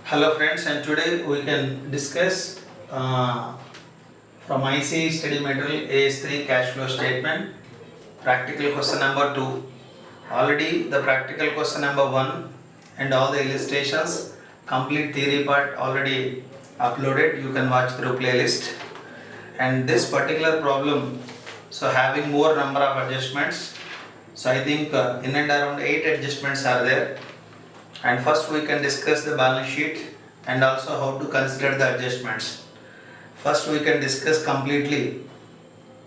Hello friends, and today we can discuss from ICE study material AS3 cash flow statement, practical question number 2. Already the practical question number 1 and all the illustrations, complete theory part already uploaded. You can watch through playlist. And this particular problem, so having more number of adjustments. So I think in and around 8 adjustments are there. And first we can discuss the balance sheet and also how to consider the adjustments. First we can discuss completely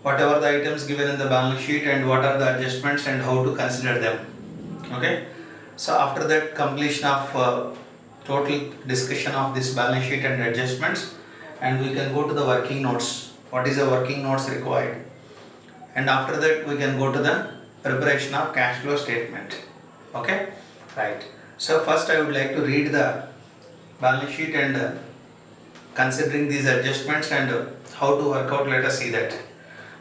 whatever the items given in the balance sheet and what are the adjustments and how to consider them. Okay. So after that completion of total discussion of this balance sheet and adjustments, and we can go to the working notes. What is the working notes required? And after that we can go to the preparation of cash flow statement. Okay. Right. So first I would like to read the balance sheet and considering these adjustments and how to work out, let us see that.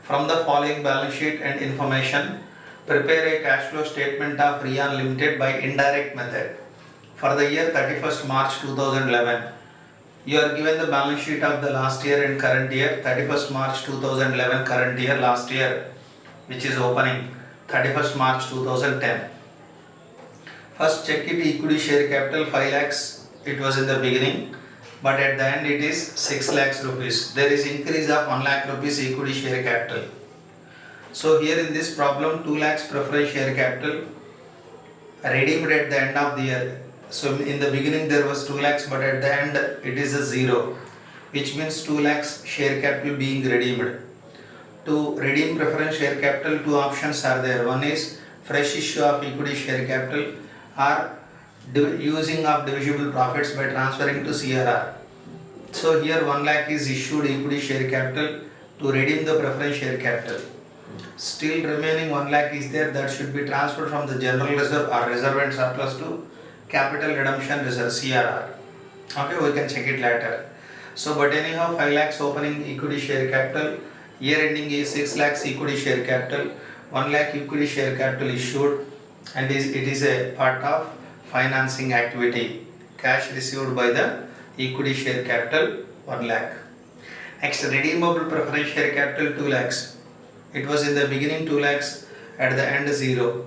From the following balance sheet and information, prepare a cash flow statement of Rian Limited by indirect method for the year 31st March 2011. You are given the balance sheet of the last year and current year, 31st March 2011 current year, last year, which is opening 31st March 2010. First check it, equity share capital 5 lakhs, it was in the beginning, but at the end it is 6 lakhs rupees. There is increase of 1 lakh rupees equity share capital. So here in this problem 2 lakhs preference share capital redeemed at the end of the year. So in the beginning there was 2 lakhs, but at the end it is a 0, which means 2 lakhs share capital being redeemed. To redeem preference share capital, two options are there. One is fresh issue of equity share capital or using of divisible profits by transferring to CRR. So here 1 lakh is issued equity share capital to redeem the preference share capital. Still remaining 1 lakh is there, that should be transferred from the general reserve or reserve and surplus to capital redemption reserve, CRR. Okay, we can check it later. So but anyhow 5 lakhs opening equity share capital, year ending is 6 lakhs equity share capital, 1 lakh equity share capital issued, and it is a part of financing activity. Cash received by the equity share capital 1 lakh. Next, redeemable preference share capital 2 lakhs. It was in the beginning 2 lakhs, at the end 0.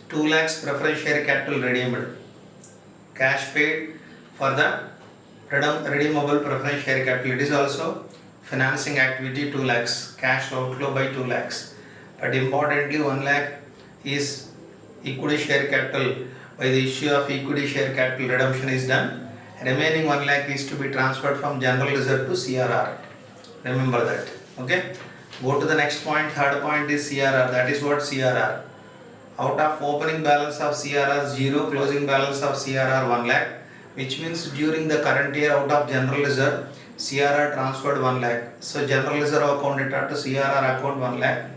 2 lakhs preference share capital redeemed. Cash paid for the redeemable preference share capital. It is also financing activity 2 lakhs. Cash outflow by 2 lakhs. But importantly 1 lakh is equity share capital. By the issue of equity share capital redemption is done. Remaining 1 lakh is to be transferred from general reserve to CRR. Remember that. Okay. Go to the next point. Third point is CRR. That is what CRR. Out of opening balance of CRR 0, closing balance of CRR 1 lakh, which means during the current year out of general reserve, CRR transferred 1 lakh. So general reserve account returned to CRR account 1 lakh.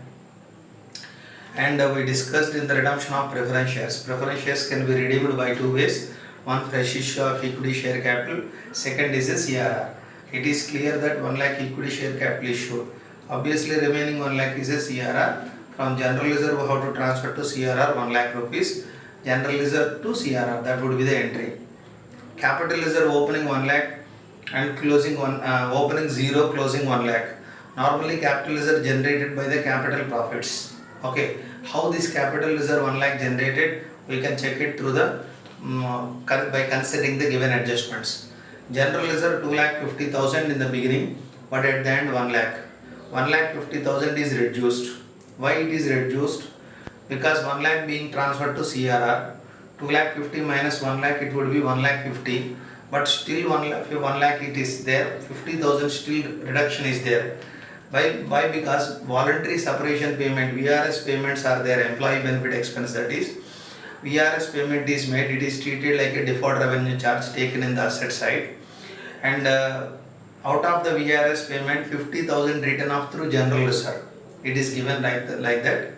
And we discussed in the redemption of preference shares. Preference shares can be redeemed by two ways. One, fresh issue of equity share capital. Second is a CRR. It is clear that 1 lakh equity share capital issued. Obviously remaining 1 lakh is a CRR. From general reserve how to transfer to CRR 1 lakh rupees. General reserve to CRR, that would be the entry. Capital reserve opening 1 lakh and closing opening 0, closing 1 lakh. Normally capital reserve generated by the capital profits. Okay, how this capital reserve 1 lakh generated, we can check it through the by considering the given adjustments. General reserve 2,50,000 in the beginning, but at the end 1 lakh. 1,50,000 is reduced. Why it is reduced? Because 1 lakh being transferred to CRR, 2,50,000 minus 1 lakh, it would be 1,50,000, but still 1 lakh it is there, 50,000 still reduction is there. Why? Because voluntary separation payment, VRS payments are there, employee benefit expense, that is, VRS payment is made, it is treated like a deferred revenue charge taken in the asset side, and out of the VRS payment 50,000 written off through general reserve. It is given like that,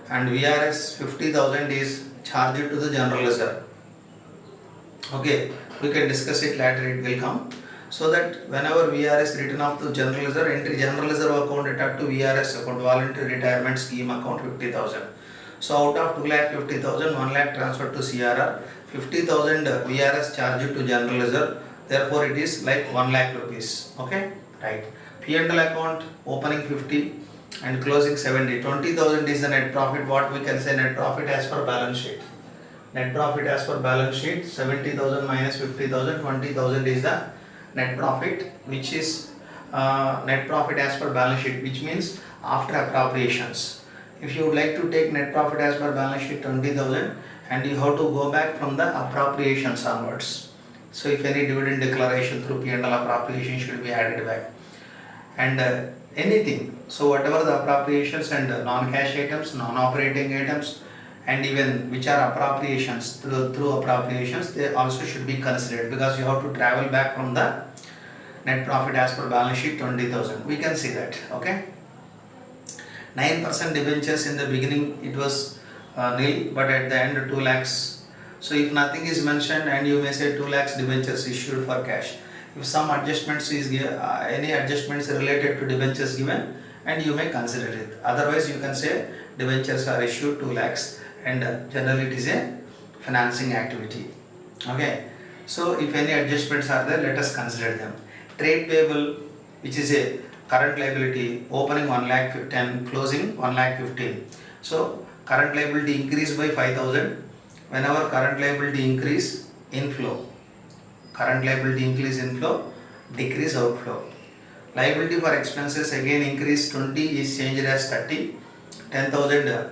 and VRS 50,000 is charged to the general reserve. Okay, we can discuss it later, it will come. So that whenever VRS written off to general reserve, entry general reserve account returned to VRS account, voluntary retirement scheme account 50,000. So out of 2,50,000, 1 lakh transferred to CRR, 50,000 VRS charged to general reserve, therefore it is like 1 lakh rupees. Okay, right. P&L account opening 50 and closing 70. 20,000 is the net profit. What we can say net profit as per balance sheet. Net profit as per balance sheet 70,000 minus 50,000, 20,000 is the net profit, which is net profit as per balance sheet, which means after appropriations. If you would like to take net profit as per balance sheet 20,000, and you have to go back from the appropriations onwards. So if any dividend declaration through P&L appropriation should be added back, and anything. So whatever the appropriations and non-cash items, non-operating items, and even which are appropriations through appropriations, they also should be considered, because you have to travel back from the net profit as per balance sheet 20,000. We can see that. Okay. 9% debentures in the beginning it was nil, but at the end 2 lakhs. So if nothing is mentioned, and you may say 2 lakhs debentures issued for cash. If some adjustments is any adjustments related to debentures given, and you may consider it. Otherwise you can say debentures are issued 2 lakhs, and generally it is a financing activity. Okay. So if any adjustments are there, let us consider them. Trade payable, which is a current liability, opening 1 lakh 10, closing 1 lakh 15. So current liability increased by 5,000. Whenever current liability increase, inflow. Current liability increase, inflow, decrease, outflow. Liability for expenses again increase 20 is changed as 30. 10,000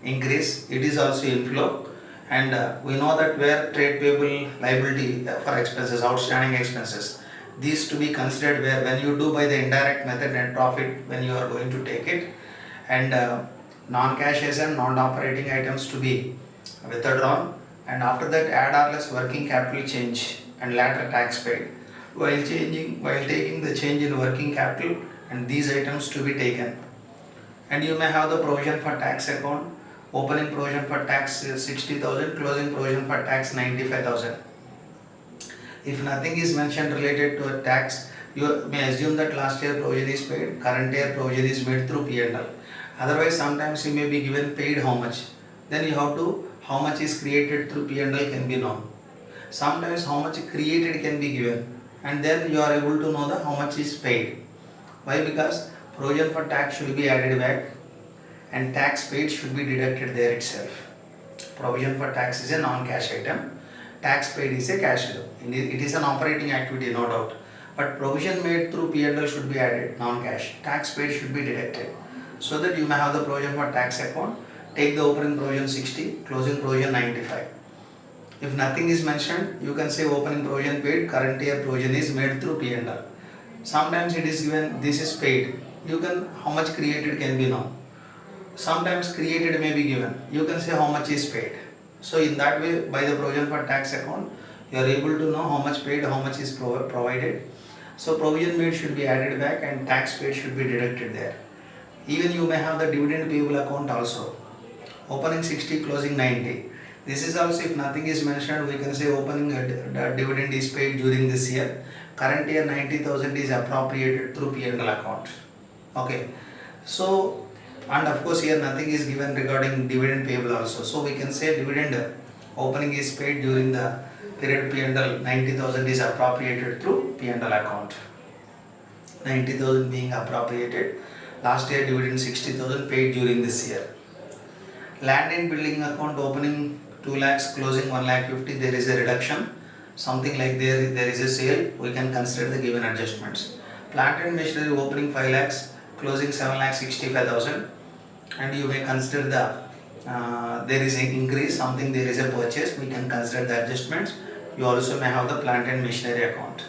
increase, it is also inflow. And we know that where trade payable liability for expenses, outstanding expenses, these to be considered where when you do by the indirect method net profit, when you are going to take it, and non-cash and non-operating items to be withdrawn, and after that add or less working capital change and later tax paid while taking the change in working capital, and these items to be taken. And you may have the provision for tax account, opening provision for tax 60,000, closing provision for tax 95,000. If nothing is mentioned related to a tax, you may assume that last year provision is paid, current year provision is made through P&L. Otherwise sometimes you may be given paid how much, then you have to how much is created through P&L can be known. Sometimes how much created can be given, and then you are able to know the how much is paid. Why? Because provision for tax should be added back, and tax paid should be deducted there itself. Provision for tax is a non-cash item, tax paid is a cash item. It is an operating activity, no doubt, but provision made through P&L should be added, non-cash. Tax paid should be deducted, so that you may have the provision for tax account. Take the opening provision 60, closing provision 95. If nothing is mentioned, you can say opening provision paid, current year provision is made through P&L. Sometimes it is given this is paid, you can how much created can be known. Sometimes created may be given, you can say how much is paid. So in that way, by the provision for tax account, you are able to know how much paid, how much is provided. So provision made should be added back, and tax paid should be deducted there. Even you may have the dividend payable account also. Opening 60, closing 90. This is also, if nothing is mentioned, we can say opening dividend is paid during this year. Current year 90,000 is appropriated through P&L account. Okay. So, and of course here nothing is given regarding dividend payable also. So we can say dividend opening is paid during the period P&L, 90,000 is appropriated through P&L account. 90,000 being appropriated. Last year dividend 60,000 paid during this year. Land and building account opening 2 lakhs, closing 1 lakh 50, there is a reduction. Something like there is a sale, we can consider the given adjustments. Plant and machinery opening 5 lakhs, closing 7 lakh 65,000, and you may consider the there is an increase, something there is a purchase, we can consider the adjustments. You also may have the plant and machinery account.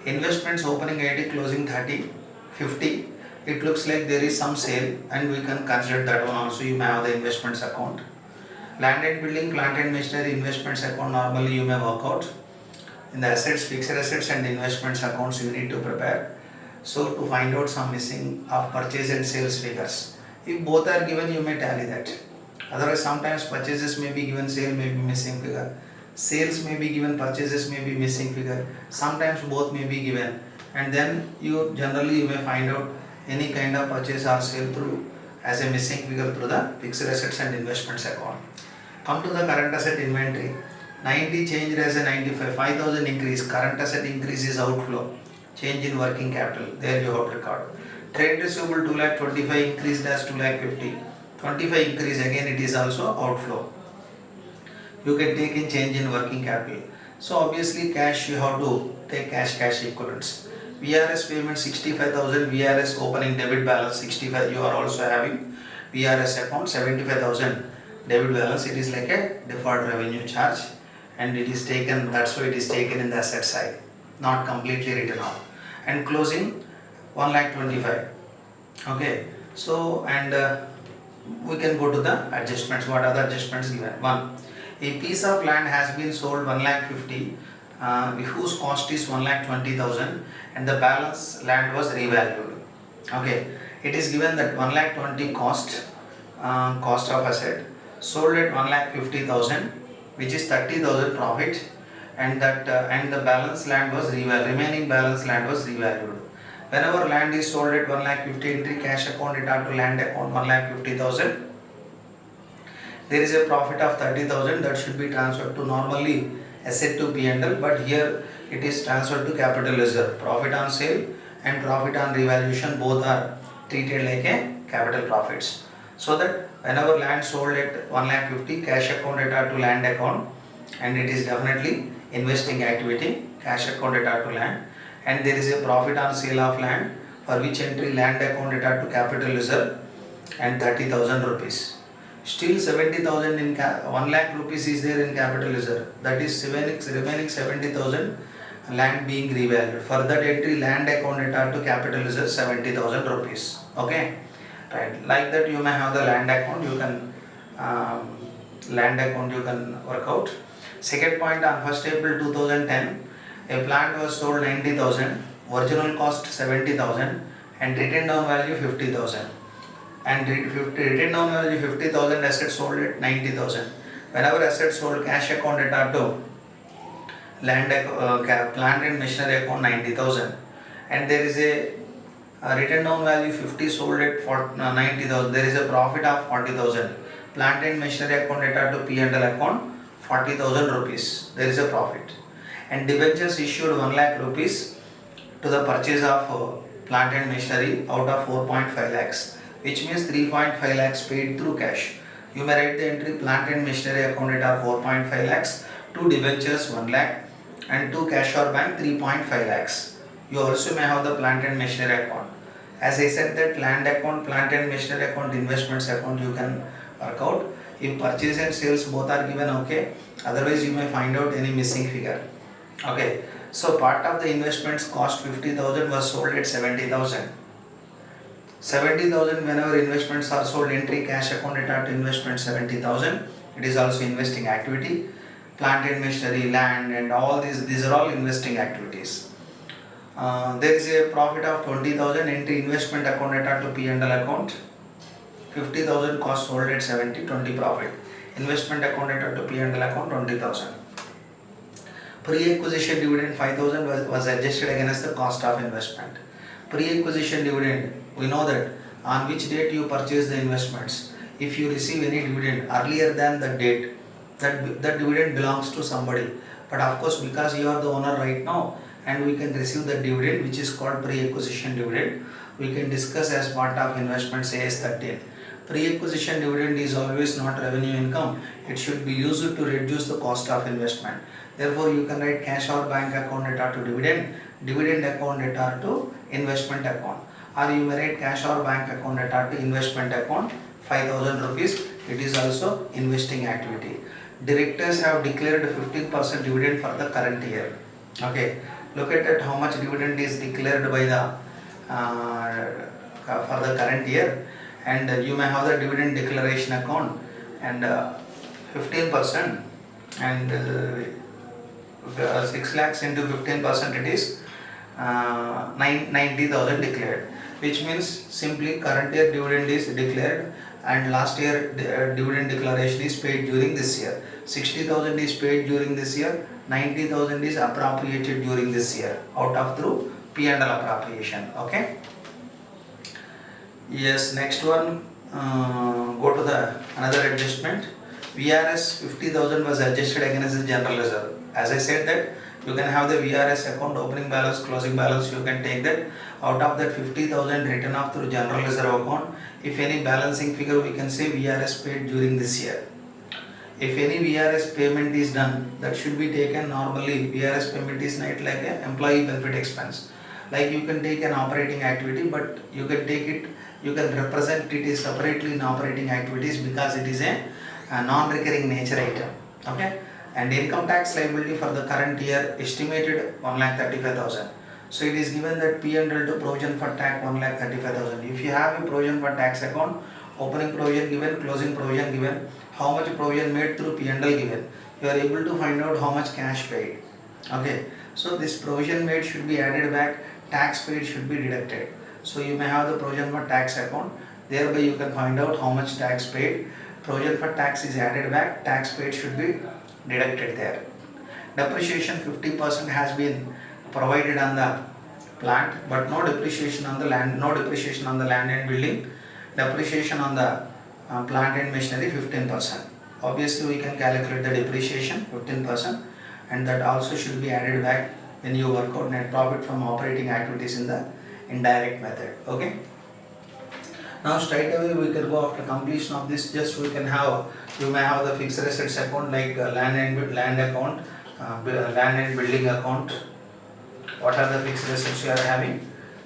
Investments opening 80, closing 30, 50. It looks like there is some sale, and we can consider that one also. You may have the investments account. Land and building, plant and machinery investments account, normally you may work out. In the assets, fixed assets and investments accounts you need to prepare. So to find out some missing of purchase and sales figures. If both are given, you may tally that. Otherwise sometimes purchases may be given, sale may be missing figure. Sales may be given, purchases may be missing figure. Sometimes both may be given, and then you may find out any kind of purchase or sale through as a missing figure through the fixed assets and investments account. Come to the current asset inventory. 90 changed as a 95, 5000 increase, current asset increase is outflow, change in working capital, there you have record. Trade receivable 2 lakh 25 increased as 2 lakh 50, 25 increase again it is also outflow. You can take in change in working capital. So obviously cash you have to take cash equivalents. VRS payment 65,000, VRS opening debit balance 65, you are also having VRS account 75,000 debit balance, it is like a deferred revenue charge and it is taken, that's why it is taken in the asset side, not completely written off. And closing 1 lakh 25. Okay, so and we can go to the adjustments. What are the adjustments given? One, a piece of land has been sold 1 lakh 50, whose cost is 1 lakh 20,000 and the balance land was revalued. Okay, it is given that 1 lakh 20 cost of asset sold at 1 lakh 50,000, which is 30,000 profit, and that and the balance land was remaining balance land was revalued. Whenever land is sold at 1 lakh 50, entry cash account, it have to land account 1 lakh 50,000. There is a profit of 30,000 that should be transferred to normally asset to P&L, but here it is transferred to capital reserve. Profit on sale and profit on revaluation both are treated like a capital profits. So that whenever land sold at 1 lakh 50, cash account it are to land account, and it is definitely investing activity, cash account it are to land, and there is a profit on sale of land for which entry land account it are to capital reserve and 30,000 rupees. Still 70,000 in 1 lakh rupees is there in capital reserve, that is remaining 70,000 land being revalued. For that entry land account it are to capital reserve 70,000 rupees. Okay, right, like that you may have the land account, you can work out. Second point, on 1st April 2010 a plant was sold 90,000, original cost 70,000 and written down value 50,000, and written down value 50,000, asset sold at 90,000. Whenever asset sold, cash account it are to land plant and machinery account 90,000, and there is a written down value 50 sold at 90,000, there is a profit of 40,000. Plant and machinery account it are to P&L account 40,000 rupees, there is a profit. And debentures issued 1 lakh rupees to the purchase of plant and machinery out of 4.5 lakhs, which means 3.5 lakhs paid through cash. You may write the entry plant and machinery account it are 4.5 lakhs, 2 debentures 1 lakh and 2 cash or bank 3.5 lakhs. You also may have the plant and machinery account. As I said that land account, plant and machinery account, investments account you can work out. If purchase and sales both are given, okay, otherwise you may find out any missing figure. Okay, so part of the investments cost 50,000 was sold at 70,000. 70,000 whenever investments are sold, entry cash account it are to investment 70,000. It is also investing activity. Plant and machinery, land and all these are all investing activities. There is a profit of 20,000, entry investment account it are to P&L account. 50,000 cost sold at 70, 20 profit. Investment account it are to P&L account 20,000. Pre-acquisition dividend 5,000 was adjusted against the cost of investment. Pre-acquisition dividend, we know that on which date you purchase the investments. If you receive any dividend earlier than the date, that dividend belongs to somebody. But of course, because you are the owner right now and we can receive the dividend which is called pre-acquisition dividend, we can discuss as part of investments AS 13. Pre-acquisition dividend is always not revenue income. It should be used to reduce the cost of investment. Therefore, you can write cash or bank account it are to dividend account it are to investment account. Or you may write cash or bank account it are to investment account 5,000 rupees. It is also investing activity. Directors have declared 15% dividend for the current year. Okay, look at that, how much dividend is declared by the for the current year, and you may have the dividend declaration account and 15% and 6 lakhs into 15% it is 90,000 declared, which means simply current year dividend is declared and last year dividend declaration is paid during this year. 60,000 is paid during this year, 90,000 is appropriated during this year out of through P&L appropriation. Okay. Yes, next one, go to the another adjustment. VRS 50,000 was adjusted against the general reserve. As I said that you can have the VRS account, opening balance, closing balance, you can take that. Out of that 50,000 written off through general reserve account, if any balancing figure we can say VRS paid during this year. If any VRS payment is done, that should be taken normally. VRS payment is not like an employee benefit expense. Like you can take an operating activity, but you can take it, you can represent it is separately in operating activities because it is a non-recurring nature item. Okay. And income tax liability for the current year estimated 1,35,000. So it is given that P&L to provision for tax 1,35,000. If you have a provision for tax account, opening provision given, closing provision given, how much provision made through P&L given, you are able to find out how much cash paid. Okay. So this provision made should be added back, tax paid should be deducted. So you may have the provision for tax account, thereby you can find out how much tax paid. Provision for tax is added back, tax paid should be deducted there. Depreciation 50% has been provided on the plant, but no depreciation on the land, no depreciation on the land and building. Depreciation on the plant and machinery 15%. Obviously we can calculate the depreciation 15%, and that also should be added back when you work out net profit from operating activities in the indirect method. Okay. Now straight away we can go after completion of this. Just we can have, you may have the fixed assets account like land account, land and building account. What are the fixed assets you are having?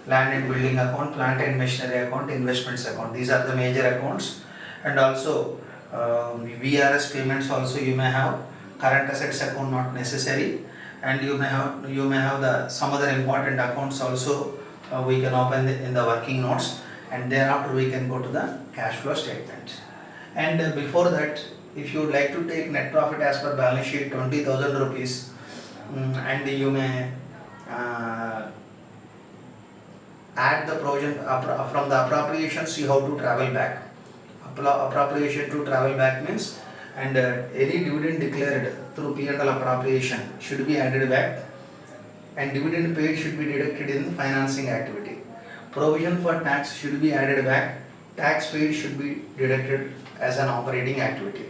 Land and building account, plant and machinery account, investments account. These are the major accounts. And also VRS payments also you may have. Current assets account not necessary, and you may have the some other important accounts also we can open in the working notes, and thereafter we can go to the cash flow statement. And before that, if you would like to take net profit as per balance sheet 20,000 rupees, and you may add the provision from the appropriations, you have to travel back. Appropriation to travel back means, and any dividend declared through P&L appropriation should be added back, and dividend paid should be deducted in financing activity. Provision for tax should be added back, tax paid should be deducted as an operating activity.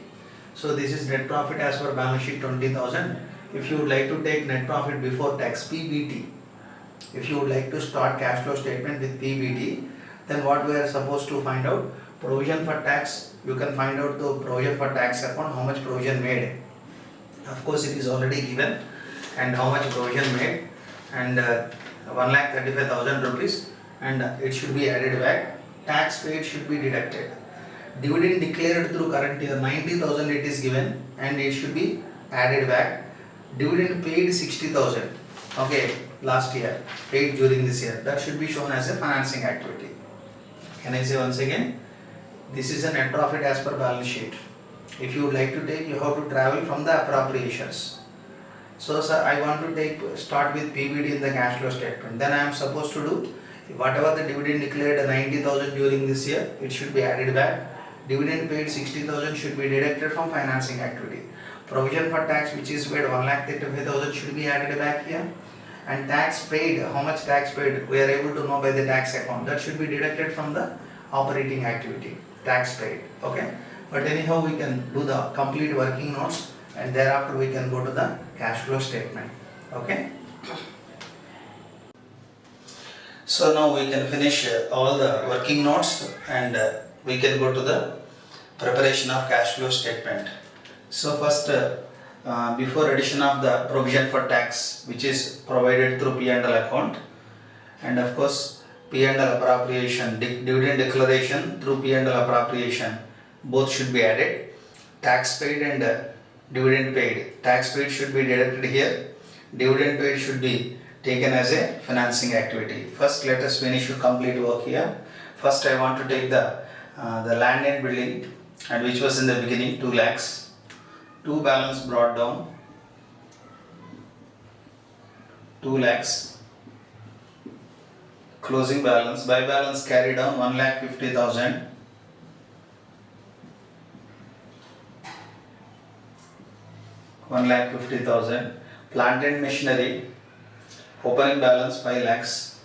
So this is net profit as per balance sheet 20,000. If you would like to take net profit before tax, PBT, if you would like to start cash flow statement with PBT, then what we are supposed to find out? Provision for tax, you can find out the provision for tax account, how much provision made. Of course it is already given, and how much provision made, and 1,35,000 rupees, and it should be added back. Tax paid should be deducted. Dividend declared through current year 90,000 it is given, and it should be added back. Dividend paid 60,000, okay, last year, paid during this year, that should be shown as a financing activity. Can I say once again? This is a net profit as per balance sheet. If you would like to take, you have to travel from the appropriations. So sir, I want to start with PBT in the cash flow statement. Then I am supposed to do whatever the dividend declared 90,000 during this year, it should be added back. Dividend paid 60,000 should be deducted from financing activity. Provision for tax which is paid 1,35,000 should be added back here. And tax paid, how much tax paid, we are able to know by the tax account. That should be deducted from the operating activity, tax paid. Okay. But anyhow, we can do the complete working notes, and thereafter we can go to the cash flow statement. Okay. So now we can finish all the working notes, and we can go to the preparation of cash flow statement. So first, before addition of the provision for tax which is provided through P&L account, and of course P&L appropriation, dividend declaration through P&L appropriation, both should be added. Tax paid and dividend paid. Tax paid should be deducted here. Dividend paid should be taken as a financing activity. First, let us finish the complete work here. First, I want to take the land and building, and which was in the beginning 2 lakhs. 2 balance brought down 2 lakhs. Closing balance, by balance carried down 1,50,000. Plant and machinery, opening balance 5 lakhs.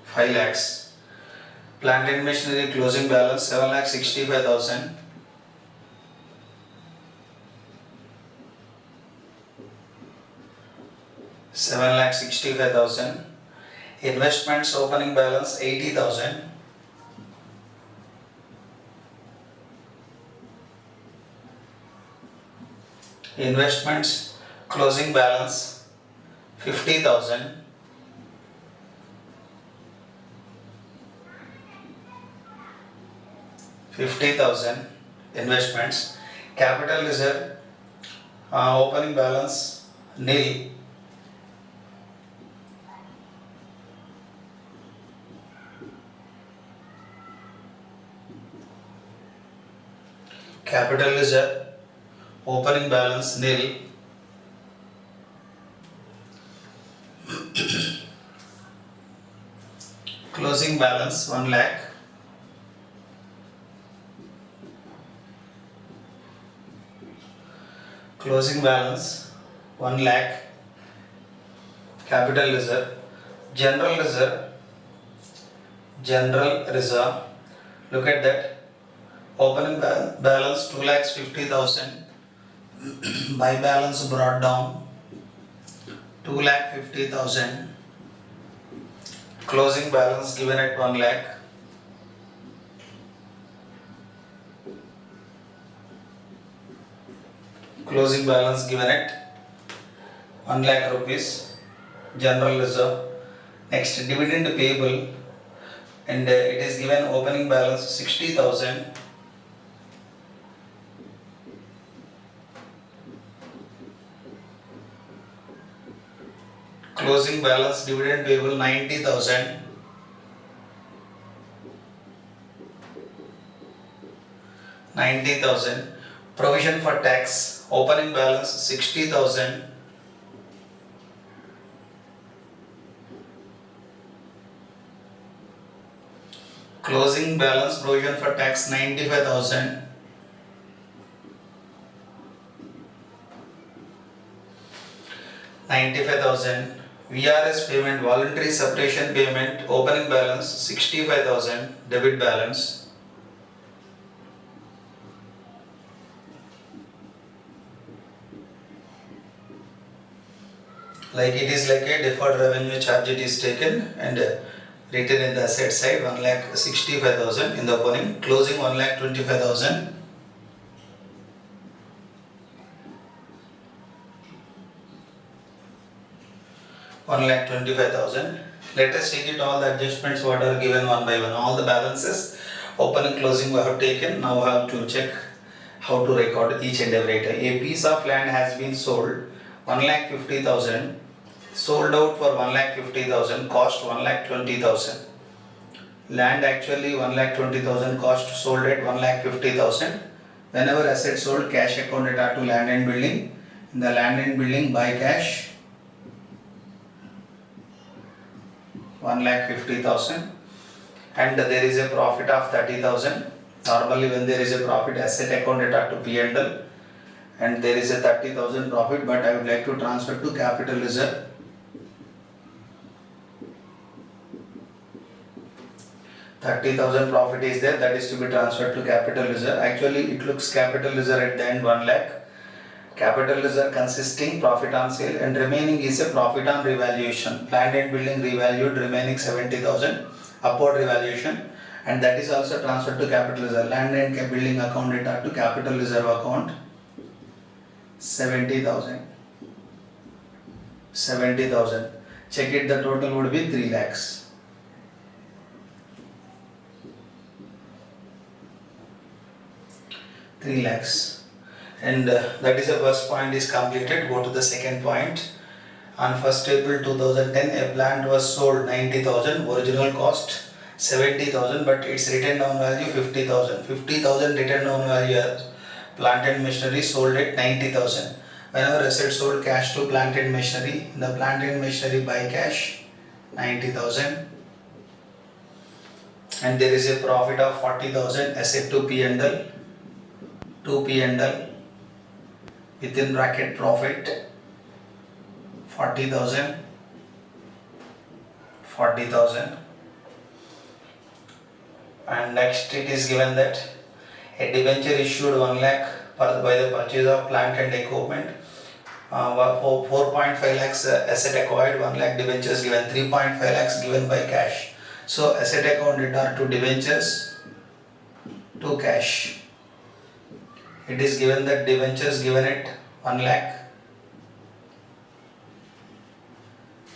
5 lakhs. Plant and machinery closing balance 7,65,000. $7,65,000. Investments opening balance 80,000. Investments closing balance 50,000. Investments. Capital reserve opening balance nil. Capital reserve opening balance nil. Closing balance 1 lakh. Closing balance 1 lakh. Capital reserve. General reserve. Look at that. Opening balance 2,50,000. Buy balance brought down 2,50,000. Closing balance given at 1 lakh. Closing balance given at 1 lakh rupees. General reserve. Next, dividend payable, and it is given opening balance 60,000. Closing balance dividend payable 90,000. Provision for tax opening balance 60,000. Closing balance provision for tax 95,000. VRS payment, voluntary separation payment, opening balance 65,000, debit balance. Like it is like a deferred revenue charge, it is taken and written in the asset side 1,65,000 in the opening. Closing 1,25,000. $1,25,000. Let us take it all the adjustments what are given one by one. All the balances, opening, closing we have taken. Now we have to check how to record each and every item. A piece of land has been sold 1,50,000. Sold out for 1,50,000. Cost 1,20,000. Land actually 1,20,000. Cost sold at 1,50,000. Whenever asset sold, cash accounted to land and building. In the land and building, buy cash 1,50,000, and there is a profit of 30,000. Normally when there is a profit, asset accounted to P&L, and there is a 30,000 profit, but I would like to transfer to capital reserve. 30,000 profit is there, that is to be transferred to capital reserve. Actually it looks capital reserve at the end 1 lakh. Capital reserve consisting profit on sale, and remaining is a profit on revaluation. Land and building revalued, remaining 70,000 upward revaluation, and that is also transferred to capital reserve. Land and building accounted to capital reserve account 70,000. Check it, the total would be 3 lakhs. And that is the first point is completed. Go to the second point. On 1st April 2010, a plant was sold 90,000, original cost 70,000, but its written down value 50,000. 50,000 written down value, plant and machinery sold at 90,000. Whenever asset sold, cash to plant and machinery. The plant and machinery buy cash 90,000, and there is a profit of 40,000. Asset to P&L. Within bracket profit 40,000. And next it is given that a debenture issued 1 lakh by the purchase of plant and equipment. 4.5 lakhs asset acquired, 1 lakh debentures given, 3.5 lakhs given by cash. So asset account are to debentures to cash. It is given that debentures given at 1 lakh.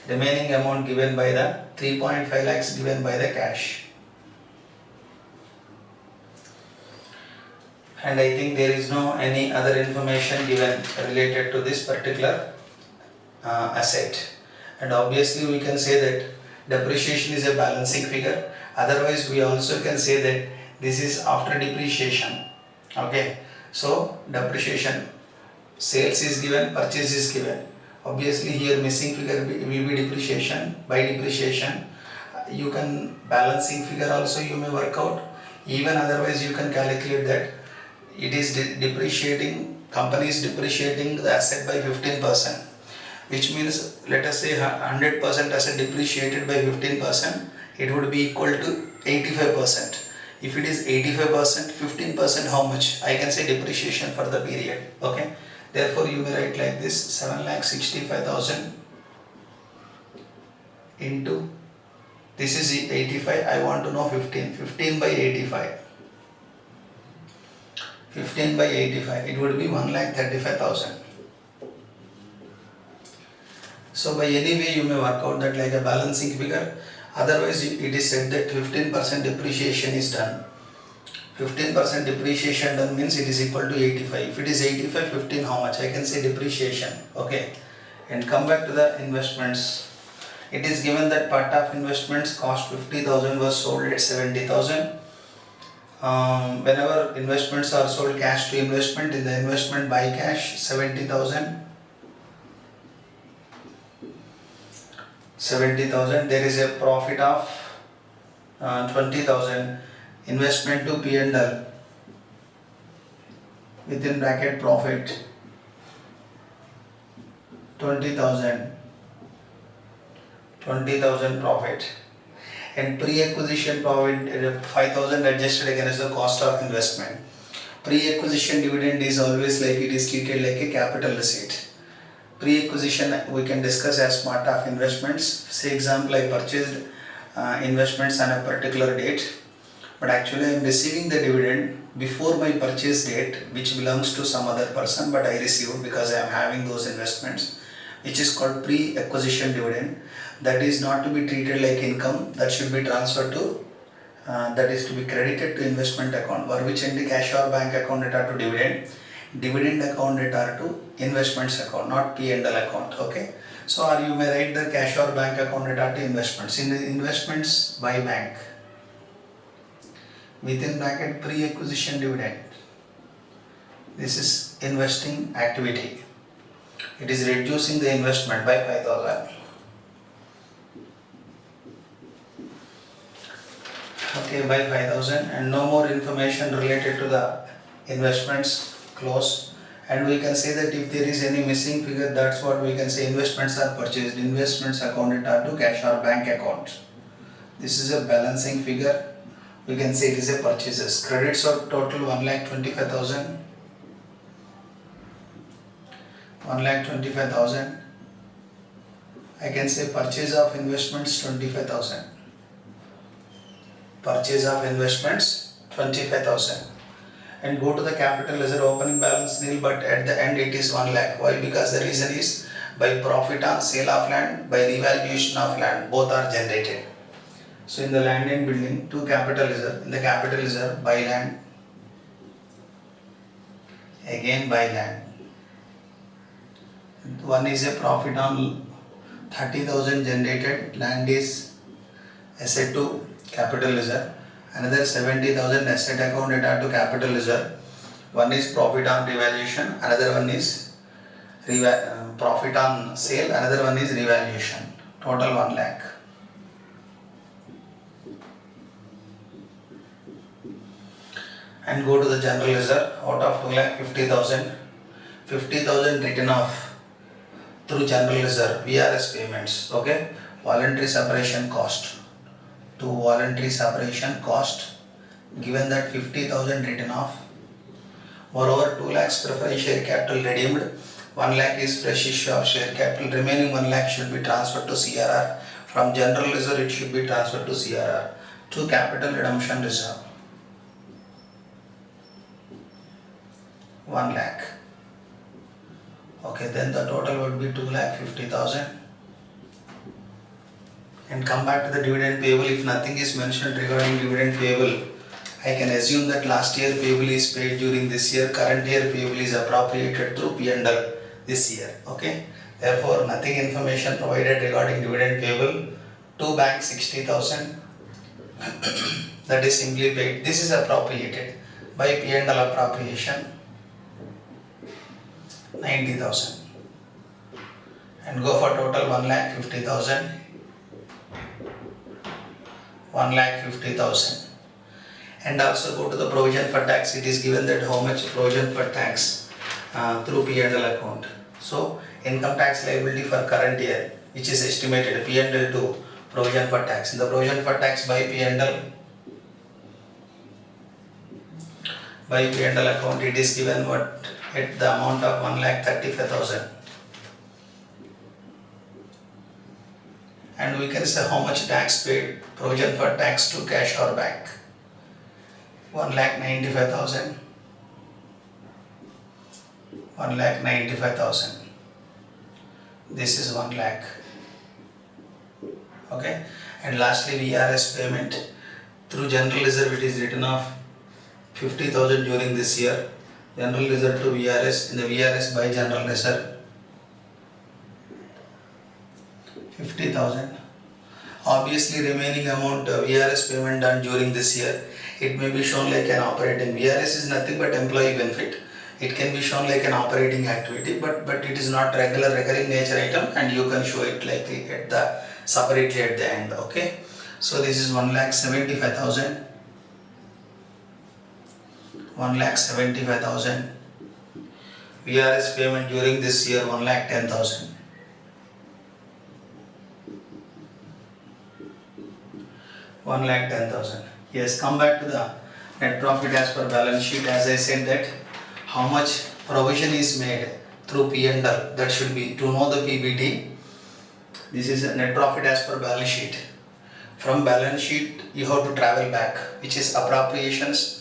Remaining amount given by the 3.5 lakhs given by the cash. And I think there is no any other information given related to this particular asset. And obviously we can say that depreciation is a balancing figure. Otherwise we also can say that this is after depreciation. Okay, so depreciation, sales is given, purchase is given. Obviously here missing figure will be depreciation. By depreciation you can balancing figure also you may work out. Even otherwise you can calculate that it is depreciating, company is depreciating the asset by 15%, which means let us say 100% asset depreciated by 15%, it would be equal to 85%. If it is 85%, 15% how much? I can say depreciation for the period. Okay, therefore you may write like this: 7,65,000 into, this is 85, I want to know 15 by 85. 15 by 85, it would be 1,35,000. So by any way you may work out that like a balancing figure. Otherwise it is said that 15% depreciation is done. 15% depreciation done means it is equal to 85. If it is 85, 15 how much? I can say depreciation. Okay, and come back to the investments. It is given that part of investments cost 50,000 was sold at 70,000. Whenever investments are sold cash to investment, in the investment by cash 70,000. 70,000, there is a profit of 20,000. Investment to P&L, within bracket profit 20,000. 20,000 profit. And pre-acquisition profit 5,000 adjusted against the cost of investment. Pre-acquisition dividend is always like it is treated like a capital receipt. Pre-acquisition we can discuss as part of investments. Say example, I purchased investments on a particular date, but actually I am receiving the dividend before my purchase date, which belongs to some other person, but I received because I am having those investments, which is called pre-acquisition dividend. That is not to be treated like income, that should be transferred to that is to be credited to investment account, for which in the cash or bank account it are to dividend account it are to investments account, not P&L account. Okay, so or you may write the cash or bank account it are to investments. In the investments by bank, within bracket pre-acquisition dividend, this is investing activity, it is reducing the investment by 5,000. Okay, by 5,000, and no more information related to the investments close. And we can say that if there is any missing figure, that's what we can say: investments are purchased, investments accounted are to cash or bank account. This is a balancing figure. We can say it is a purchases. Credits of total 1,25,000. 1,25,000. I can say purchase of investments 25,000. Purchase of investments 25,000. And go to the capital ledger, opening balance nil, but at the end it is 1 lakh. Why? Because the reason is by profit on sale of land, by revaluation of land, both are generated. So in the land and building, to capital ledger, in the capital ledger, buy land, again buy land. One is a profit on 30,000 generated, land is asset to capital ledger. Another 70,000 asset account it are to capital ledger. One is profit on revaluation, another one is profit on sale, another one is revaluation. Total 1 lakh. And go to the general ledger. Out of 2,50,000, 50,000 written off through general ledger, VRS payments. Okay, voluntary separation cost. To voluntary separation cost, given that 50,000 written off. Moreover, 2 lakhs preference share capital redeemed, 1 lakh is fresh issue of share capital, remaining 1 lakh should be transferred to CRR. From general reserve it should be transferred to CRR. To capital redemption reserve, 1 lakh. Okay, then the total would be 2,50,000. And come back to the dividend payable. If nothing is mentioned regarding dividend payable, I can assume that last year payable is paid during this year, current year payable is appropriated through P&L this year. Okay, therefore nothing information provided regarding dividend payable. To bank 60,000 that is simply paid. This is appropriated by P&L appropriation 90,000 and go for total 1,50,000. 1,50,000 and also go to the provision for tax. It is given that how much provision for tax through P&L account. So income tax liability for current year, which is estimated P&L to provision for tax. In the provision for tax by P&L account, it is given what at the amount of 1,35,000. And we can say how much tax paid, provision for tax to cash or bank, 1,95,000. 1,95,000. This is 1 lakh. Okay. And lastly, VRS payment through general reserve. It is written off 50,000 during this year. General reserve to VRS. In the VRS by general reserve 50,000. Obviously remaining amount VRS payment done during this year, it may be shown like an operating. VRS is nothing but employee benefit. It can be shown like an operating activity, but it is not regular recurring nature item, and you can show it like at the separately at the end. Okay, so this is 1,75,000. 1,75,000. VRS payment during this year 1,10,000. 1,10,000. Yes, come back to the net profit as per balance sheet. As I said that how much provision is made through P&L, that should be to know the PBT. This is a net profit as per balance sheet. From balance sheet you have to travel back, which is appropriations,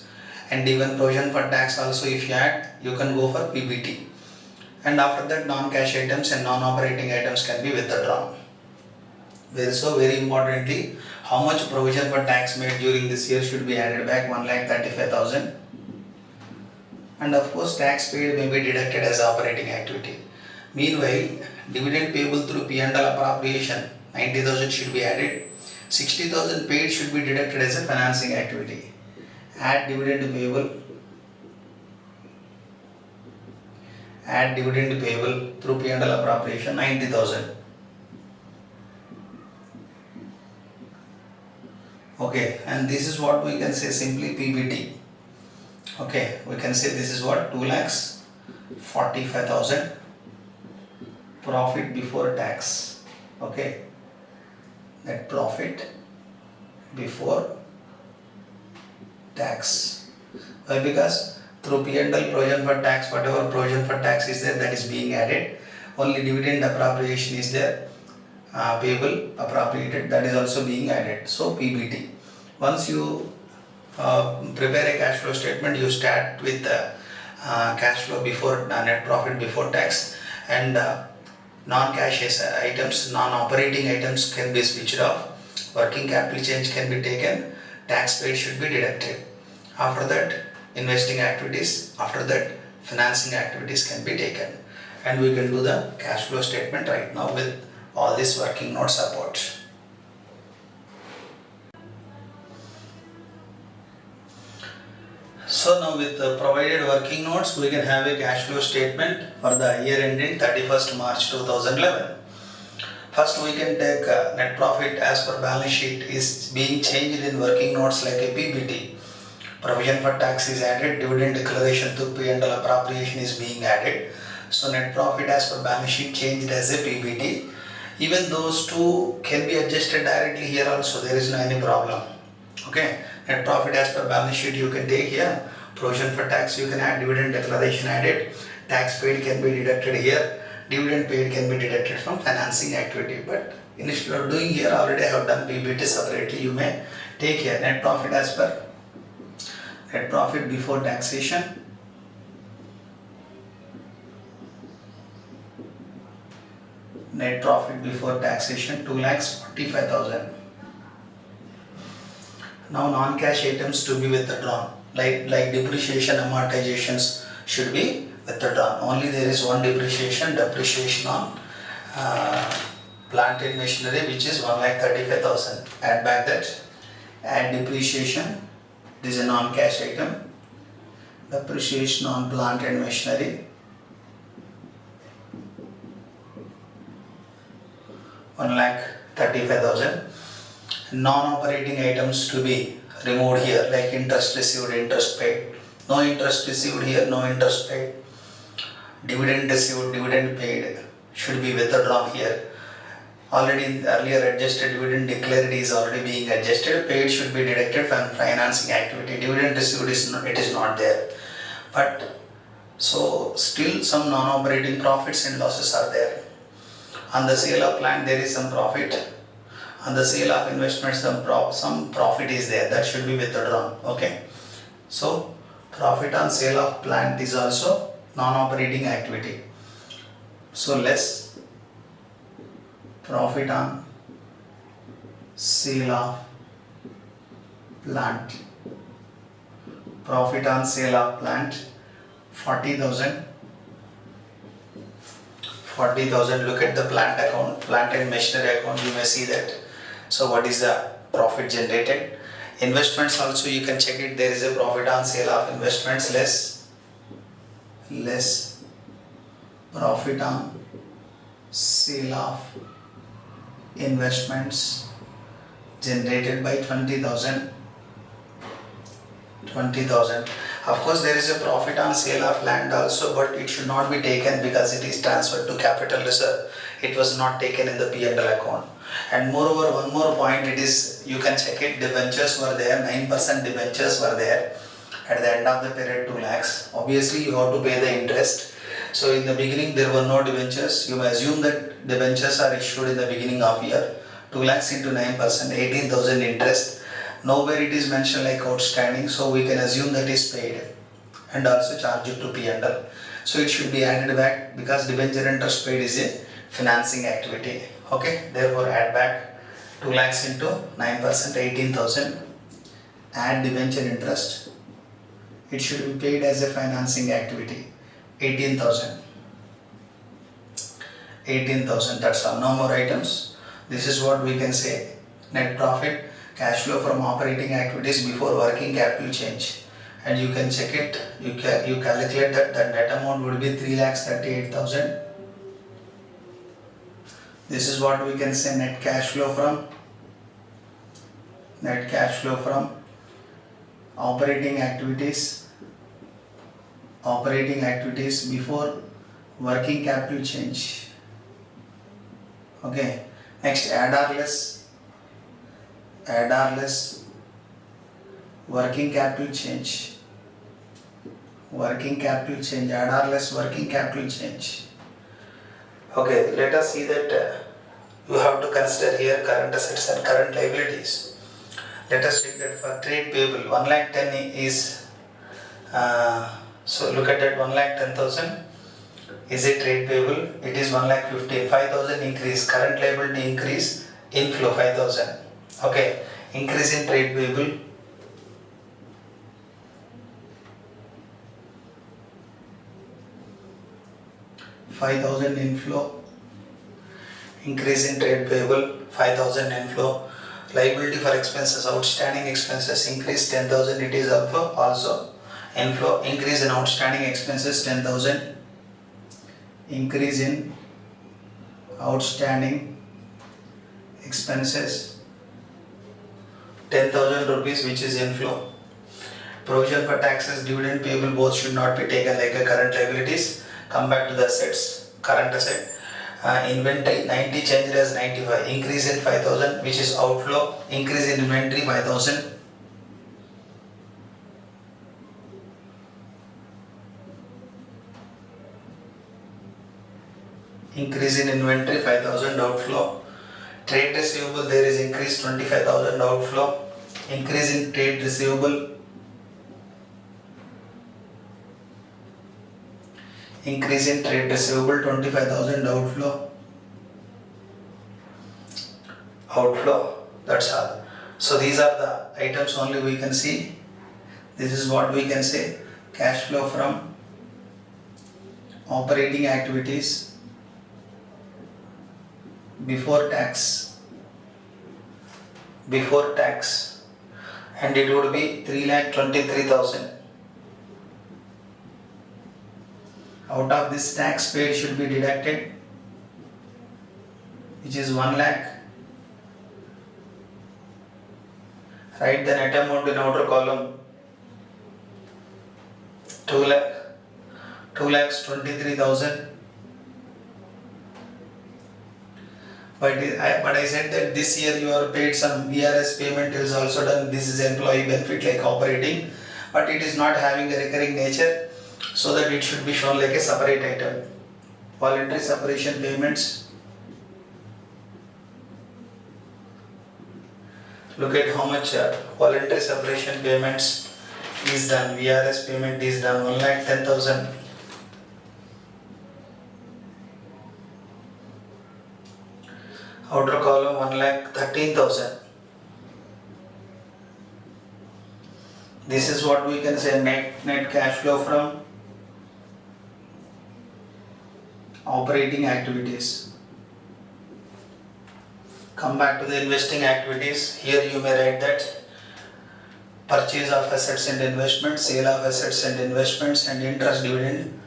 and even provision for tax also if you add, you can go for PBT. And after that non-cash items and non-operating items can be withdrawn. So very importantly, how much provision for tax made during this year should be added back, 1,35,000. And of course tax paid may be deducted as operating activity. Meanwhile, dividend payable through P&L appropriation 90,000 should be added. 60,000 paid should be deducted as a financing activity. Add dividend payable. Add dividend payable through P&L appropriation 90,000. Okay, and this is what we can say simply PBT. Okay, we can say this is what 2,45,000 profit before tax. Okay, net profit before tax. Why? Because through P&L provision for tax, whatever provision for tax is there, that is being added. Only dividend appropriation is there, payable appropriated, that is also being added. So PBT. Once you prepare a cash flow statement, you start with cash flow before net profit before tax, and non-cash items, non-operating items can be switched off, working capital change can be taken, tax paid should be deducted. After that, investing activities, after that, financing activities can be taken, and we can do the cash flow statement right now with all this working note support. So now with the provided working notes, we can have a cash flow statement for the year ending 31st March 2011. First we can take net profit as per balance sheet is being changed in working notes like a PBT. Provision for tax is added, dividend declaration to P&L appropriation is being added. So net profit as per balance sheet changed as a PBT. Even those two can be adjusted directly here also, there is no any problem. Okay, Net profit as per balance sheet you can take here. Provision for tax you can add, dividend declaration added, tax paid can be deducted here, dividend paid can be deducted from financing activity. But instead of doing here, already I have done PBT separately. You may take here net profit as per net profit before taxation. Net profit before taxation 2,45,000. Now non-cash items to be withdrawn, like depreciation, amortizations should be withdrawn. Only there is one depreciation on plant and machinery, which is 1,35,000. Add back that. Add depreciation. This is a non-cash item. Depreciation on plant and machinery 1,35,000. Non-operating items to be removed here, like interest received, interest paid. No interest received here, no interest paid. Dividend received, dividend paid should be withdrawn here. Already in earlier adjusted dividend declared is already being adjusted. Paid should be deducted from financing activity. Dividend received it is not there. But so still some non-operating profits and losses are there. On the sale of plant there is some profit. On the sale of investments some profit is there, that should be withdrawn. Okay. So profit on sale of plant is also non-operating activity. So less profit on sale of plant. Profit on sale of plant 40,000. 40,000. Look at the plant account, plant and machinery account, you may see that. So what is the profit generated? Investments also you can check it, there is a profit on sale of investments, less profit on sale of investments generated by 20,000. Of course there is a profit on sale of land also, but it should not be taken because it is transferred to capital reserve. It was not taken in the P&L account. And moreover, one more point, it is, you can check it, debentures were there, 9% debentures were there. At the end of the period 2 lakhs. Obviously you have to pay the interest. So in the beginning there were no debentures. You may assume that debentures are issued in the beginning of year. 2 lakhs into 9%, 18,000 interest. Nowhere it is mentioned like outstanding, so we can assume that is paid and also charge it to P&L. So it should be added back because debenture interest paid is a financing activity. Okay, therefore add back 2 lakhs into 9%, 18,000. Add debenture interest. It should be paid as a financing activity. 18,000. 18,000. That's all. No more items. This is what we can say. Net profit, cash flow from operating activities before working capital change. And you can check it. You calculate that the net amount would be 3,38,000. This is what we can say net cash flow from operating activities before working capital change. Okay. Next, add or less working capital change. Add or less working capital change. Okay, let us see that you have to consider here current assets and current liabilities. Let us take that for trade payable 1,10,000 is so look at that 1,10,000 is a trade payable. It is 1,15,000. 5,000 increase, current liability increase, inflow 5,000. Okay, increase in trade payable. $5,000 inflow, increase in trade payable, 5,000 inflow. Liability for expenses, outstanding expenses increase 10,000. It is also inflow. Increase in outstanding expenses 10,000. Increase in outstanding expenses 10,000 rupees, which is inflow. Provision for taxes, dividend payable, both should not be taken like a current liabilities. Come back to the assets. Current asset, inventory 90 changed as 95. Increase in 5,000, which is outflow. Increase in inventory 5,000. increase in inventory 5,000 outflow. Trade receivable there is increase 25,000 outflow. Increase in trade receivable. Increase in trade receivable 25,000 outflow. That's all. So these are the items only we can see. This is what we can say. Cash flow from operating activities before tax, and it would be 3,23,000. Out of this, tax paid should be deducted, which is 1 lakh. Write the net amount in outer column. 2,23,000. But I said that this year you are paid some VRS payment is also done. This is employee benefit like operating, but it is not having a recurring nature, so that it should be shown like a separate item. Voluntary separation payments. Look at how much voluntary separation payments is done. VRS payment is done 1,10,000. Outer column 1,13,000. This is what we can say net cash flow from operating activities. Come back to the investing activities. Here you may write that purchase of assets and investments, sale of assets and investments, and interest dividend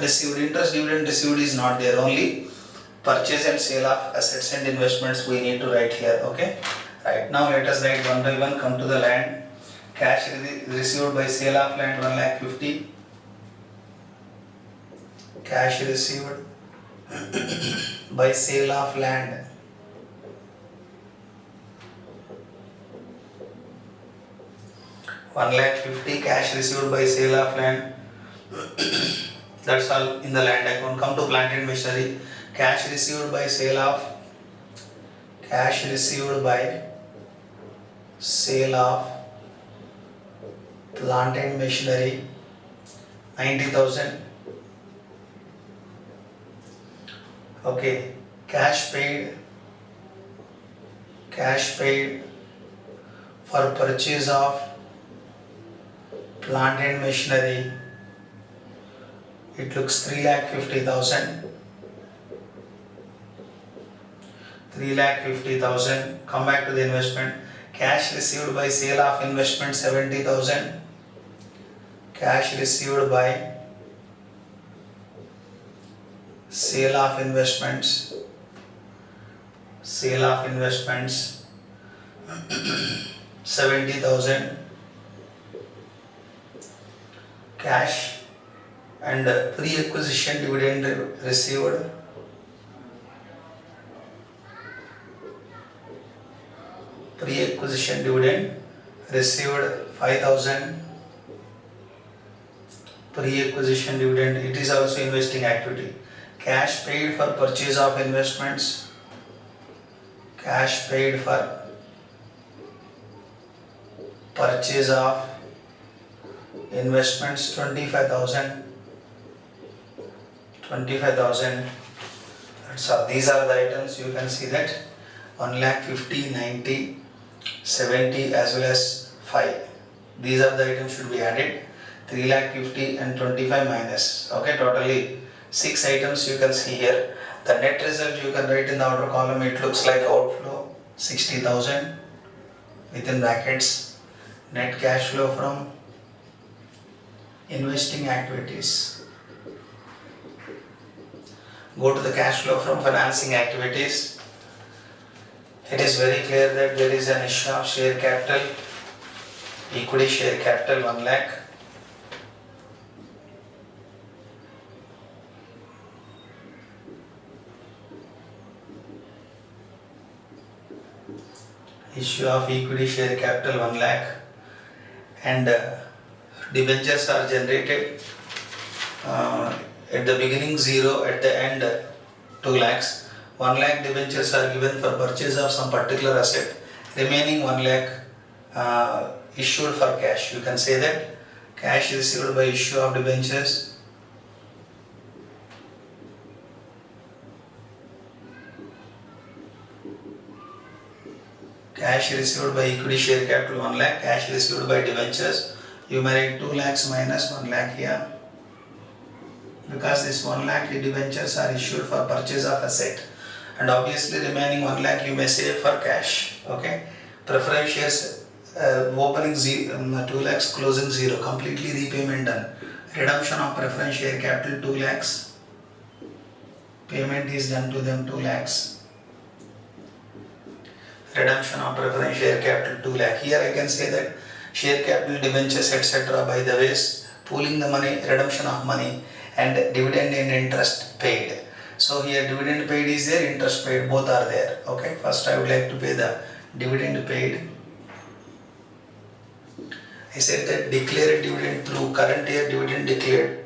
received. Interest dividend received is not there, only purchase and sale of assets and investments we need to write here. Okay, right. Now let us write one by one. Come to the land. Cash received by sale of land 1,50,000. Cash received by sale of land 1,50,000. Cash received by sale of land. That's all in the land account. Come to plant and machinery. Cash received by sale of plant and machinery 90,000. Okay, cash paid for purchase of plant and machinery, it looks 3,50,000. 3,50,000. Come back to the investment. Cash received by sale of investment 70,000. Cash received by sale of investments 70,000. Cash and pre-acquisition dividend received pre-acquisition dividend received 5,000. Pre-acquisition dividend, it is also investing activity. Cash paid for purchase of investments. Cash paid for purchase of investments 25,000. 25,000. That's all. These are the items. You can see that 1,50,000, 90, 70 as well as 5. These are the items should be added. 3,50,000 and 25 minus. Okay, totally 6 items you can see here. The net result you can write in the outer column. It looks like outflow 60,000 within brackets. Net cash flow from investing activities. Go to the cash flow from financing activities. It is very clear that there is an issue of share capital, equity share capital 1 lakh. Issue of equity share capital 1 lakh, and debentures are generated At the beginning 0, at the end 2 lakhs. 1 lakh debentures are given for purchase of some particular asset. Remaining 1 lakh issued for cash. You can say that cash received by issue of debentures. Cash received by equity share capital 1 lakh, cash received by debentures, you may write 2 lakhs minus 1 lakh here, because this 1 lakh debentures are issued for purchase of asset, and obviously remaining 1 lakh you may save for cash. Okay, preference shares opening 2 lakhs, closing 0, completely repayment done. Redemption of preference share capital 2 lakhs, payment is done to them 2 lakhs. Redemption of preference share capital 2 lakh. Here I can say that share capital, debentures, etc. by the ways pooling the money, redemption of money, and dividend and interest paid. So here dividend paid is there, interest paid, both are there. Okay, first I would like to pay the dividend paid. I said that declared dividend through current year dividend declared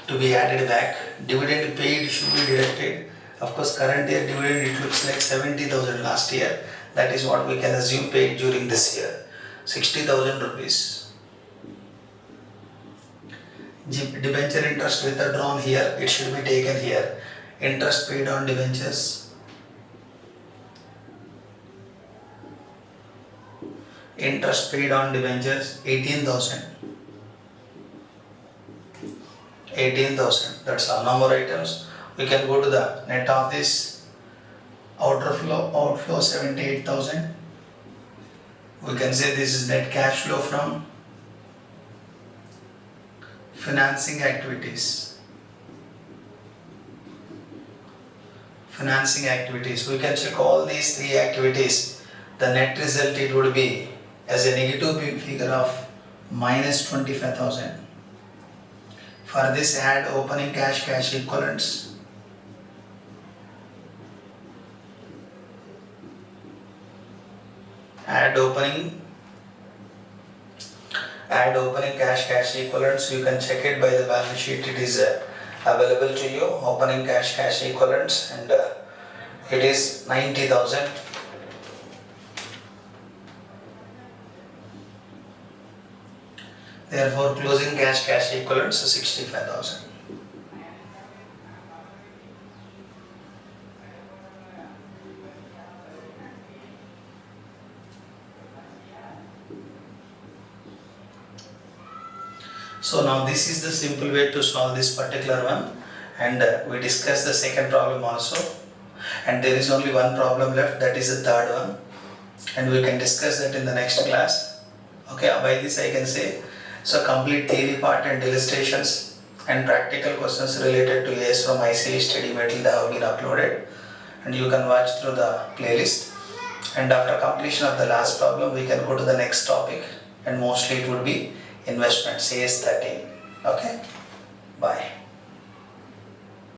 to be added back. Dividend paid should be deducted. Of course, current year dividend, it looks like 70,000 last year. That is what we can assume paid during this year, 60,000 rupees. Debenture interest withdrawn here, it should be taken here. Interest paid on debentures. Interest paid on debentures, 18,000. 18,000, that's all. No more items. We can go to the net of this. Outflow 78,000. We can say this is net cash flow from financing activities. Financing activities. We can check all these 3 activities. The net result, it would be as a negative figure of minus 25,000. For this, add opening cash equivalents. Add opening cash equivalents. You can check it by the balance sheet. It is available to you. Opening cash equivalents, and it is 90,000. Therefore, closing cash equivalents is 65,000. So now this is the simple way to solve this particular one, and we discussed the second problem also, and there is only one problem left, that is the third one, and we can discuss that in the next class. Okay, by this I can say, so complete theory part and illustrations and practical questions related to AS from ICAE study material have been uploaded, and you can watch through the playlist, and after completion of the last problem we can go to the next topic, and mostly it would be investments, AS 13. Okay, bye.